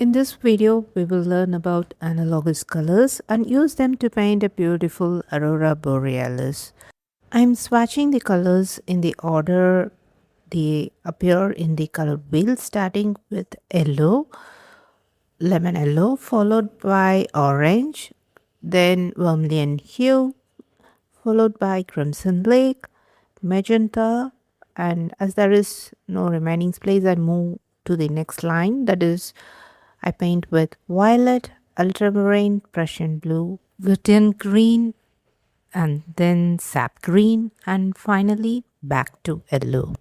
In this video, we will learn about analogous colors and use them to paint a beautiful Aurora Borealis. I'm swatching the colors in the order they appear in the color wheel, starting with yellow, lemon yellow, followed by orange, then vermilion hue, followed by crimson lake, magenta, and as there is no remaining space, I move to the next line, that is I paint with violet, ultramarine, Prussian blue, Gutian green, and then sap green, and finally back to yellow.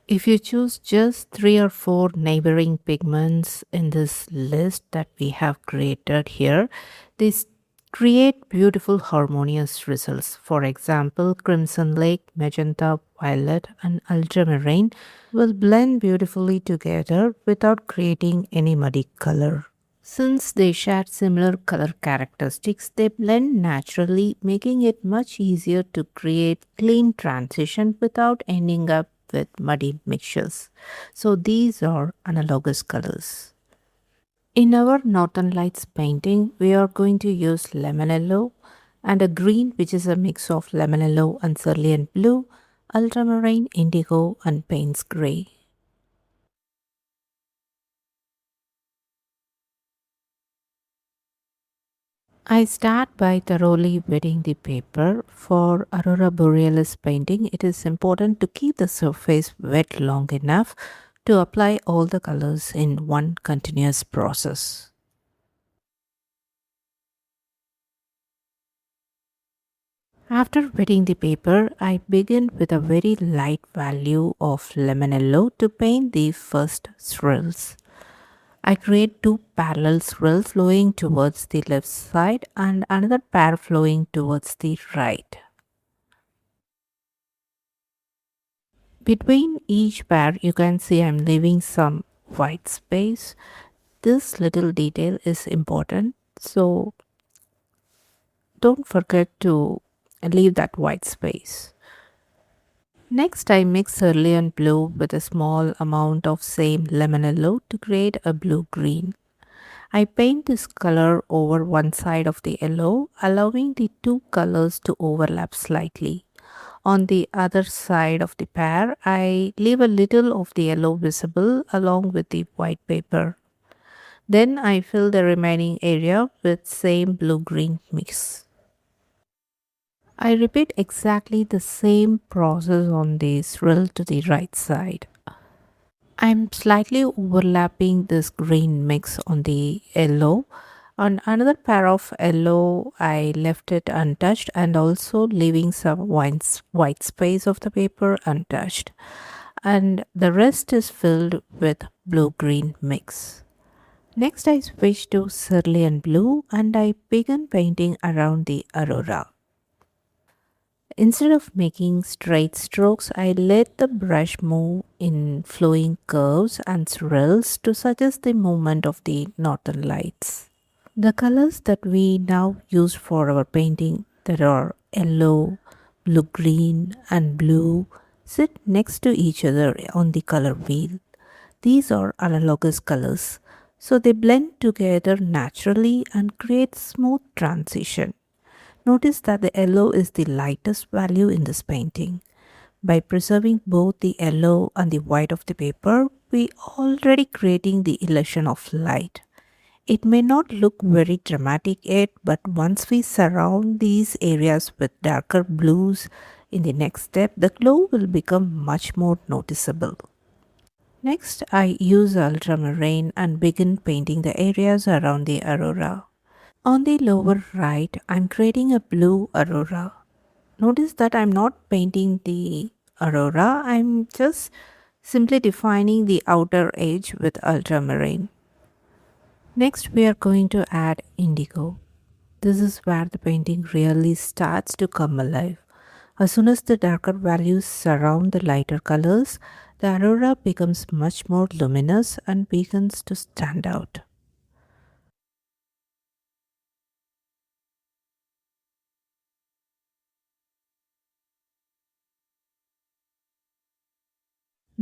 If you choose just 3 or 4 neighboring pigments in this list that we have created here, these create beautiful harmonious results. For example, crimson lake, magenta, violet, and ultramarine will blend beautifully together without creating any muddy color. Since they share similar color characteristics, they blend naturally, making it much easier to create clean transition without ending up with muddy mixtures. So these are analogous colors. In our Northern Lights painting, we are going to use lemon yellow and a green which is a mix of lemon yellow and cerulean blue, ultramarine, indigo and Payne's grey. I start by thoroughly wetting the paper. For Aurora Borealis painting, it is important to keep the surface wet long enough to apply all the colors in one continuous process. After wetting the paper, I begin with a very light value of lemon yellow to paint the first swirls. I create 2 parallel swirls flowing towards the left side and another pair flowing towards the right. Between each pair, you can see I'm leaving some white space. This little detail is important, so don't forget to leave that white space. Next, I mix cerulean blue with a small amount of same lemon yellow to create a blue-green. I paint this color over one side of the yellow, allowing the 2 colors to overlap slightly. On the other side of the pair, I leave a little of the yellow visible along with the white paper. Then I fill the remaining area with same blue-green mix. I repeat exactly the same process on the swirl to the right side. I'm slightly overlapping this green mix on the yellow. On another pair of yellow, I left it untouched and also leaving some white space of the paper untouched. And the rest is filled with blue-green mix. Next, I switch to cerulean blue and I begin painting around the aurora. Instead of making straight strokes, I let the brush move in flowing curves and swirls to suggest the movement of the northern lights. The colors that we now use for our painting, that are yellow, blue-green and blue, sit next to each other on the color wheel. These are analogous colors, so they blend together naturally and create smooth transition. Notice that the yellow is the lightest value in this painting. By preserving both the yellow and the white of the paper, we already creating the illusion of light. It may not look very dramatic yet, but once we surround these areas with darker blues in the next step, the glow will become much more noticeable. Next, I use ultramarine and begin painting the areas around the aurora. On the lower right, I'm creating a blue aurora. Notice that I'm not painting the aurora, I'm just simply defining the outer edge with ultramarine. Next, we are going to add indigo. This is where the painting really starts to come alive. As soon as the darker values surround the lighter colors, the aurora becomes much more luminous and begins to stand out.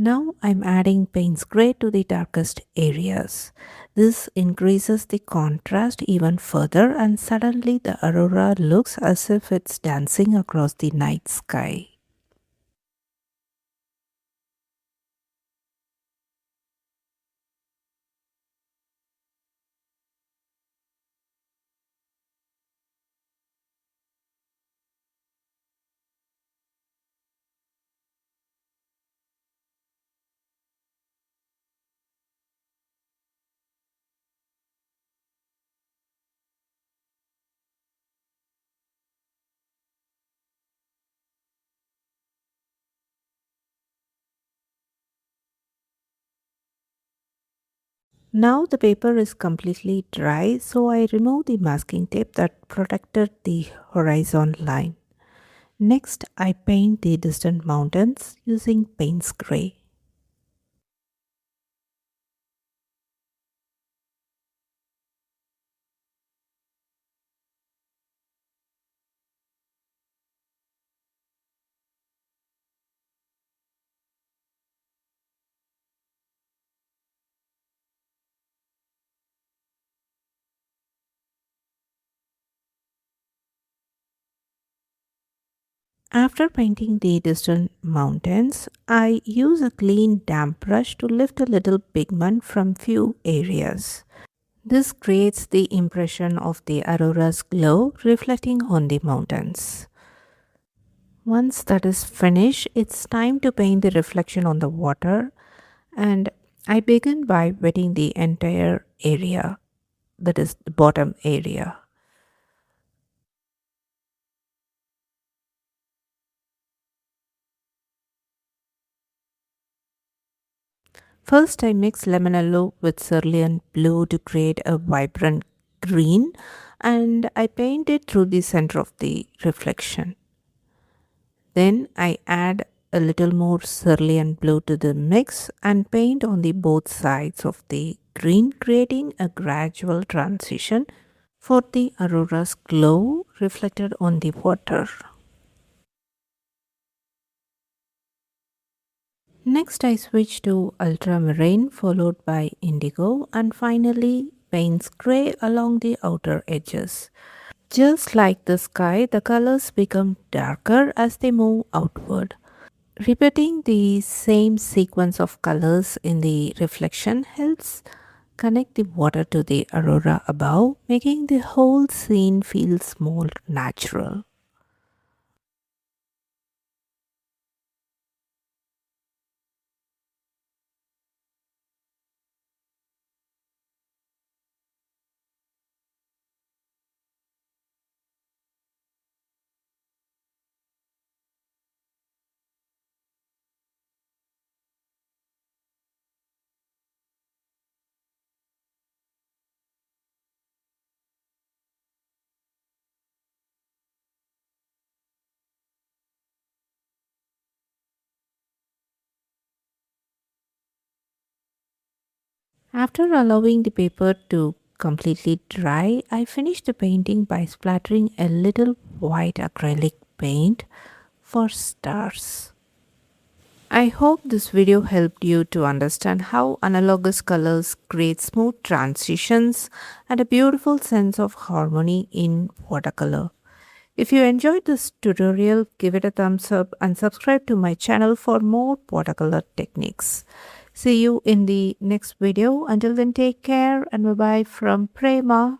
Now I'm adding Payne's gray to the darkest areas. This increases the contrast even further and suddenly the aurora looks as if it's dancing across the night sky. Now the paper is completely dry, so I remove the masking tape that protected the horizon line. Next, I paint the distant mountains using Payne's gray. After painting the distant mountains, I use a clean damp brush to lift a little pigment from few areas. This creates the impression of the aurora's glow reflecting on the mountains. Once that is finished, it's time to paint the reflection on the water, and I begin by wetting the entire area, that is the bottom area. First, I mix lemon yellow with cerulean blue to create a vibrant green, and I paint it through the center of the reflection. Then I add a little more cerulean blue to the mix and paint on the both sides of the green, creating a gradual transition for the aurora's glow reflected on the water. Next, I switch to ultramarine followed by indigo and finally Payne's gray along the outer edges. Just like the sky, the colors become darker as they move outward. Repeating the same sequence of colors in the reflection helps connect the water to the aurora above, making the whole scene feels more natural. After allowing the paper to completely dry, I finish the painting by splattering a little white acrylic paint for stars. I hope this video helped you to understand how analogous colors create smooth transitions and a beautiful sense of harmony in watercolor. If you enjoyed this tutorial, give it a thumbs up and subscribe to my channel for more watercolor techniques. See you in the next video. Until then, take care and bye bye from Prema.